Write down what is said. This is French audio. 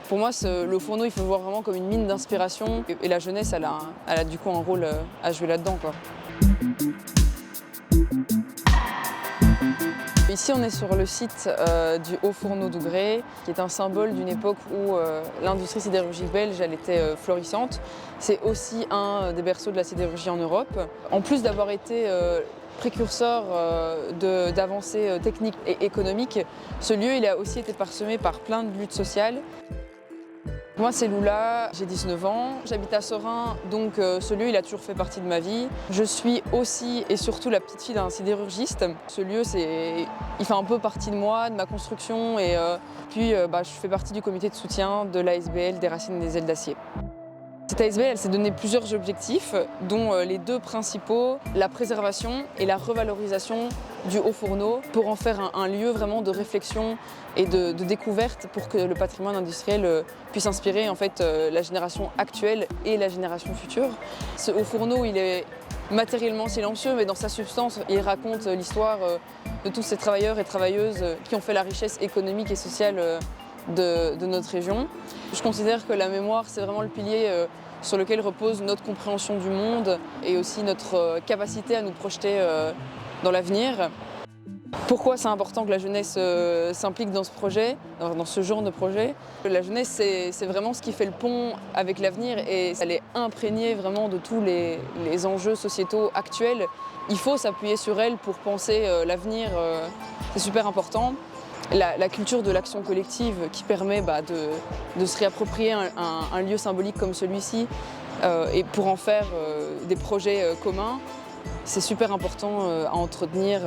Pour moi, le fourneau, il faut le voir vraiment comme une mine d'inspiration. Et la jeunesse, elle a du coup un rôle à jouer là-dedans, quoi. Ici, on est sur le site du Haut-Fourneau d'Ougrée, qui est un symbole d'une époque où l'industrie sidérurgique belge, elle était florissante. C'est aussi un des berceaux de la sidérurgie en Europe. En plus d'avoir été précurseur d'avancées techniques et économiques, ce lieu, il a aussi été parsemé par plein de luttes sociales. Moi, c'est Loula, j'ai 19 ans, j'habite à Sorin, donc ce lieu, il a toujours fait partie de ma vie. Je suis aussi et surtout la petite fille d'un sidérurgiste. Ce lieu, il fait un peu partie de moi, de ma construction, et puis je fais partie du comité de soutien de l'ASBL des Racines et des Ailes d'Acier. Cette ASBL, elle s'est donné plusieurs objectifs, dont les deux principaux, la préservation et la revalorisation du Haut-Fourneau, pour en faire un lieu vraiment de réflexion et de découverte pour que le patrimoine industriel puisse inspirer en fait la génération actuelle et la génération future. Ce Haut-Fourneau, il est matériellement silencieux, mais dans sa substance, il raconte l'histoire de tous ces travailleurs et travailleuses qui ont fait la richesse économique et sociale de notre région. Je considère que la mémoire, c'est vraiment le pilier sur lequel repose notre compréhension du monde et aussi notre capacité à nous projeter dans l'avenir. Pourquoi c'est important que la jeunesse s'implique dans ce projet, dans ce genre de projet? La jeunesse, c'est vraiment ce qui fait le pont avec l'avenir, et elle est imprégnée vraiment de tous les enjeux sociétaux actuels. Il faut s'appuyer sur elle pour penser l'avenir, c'est super important. La culture de l'action collective qui permet de se réapproprier un lieu symbolique comme celui-ci et pour en faire des projets communs, c'est super important à entretenir.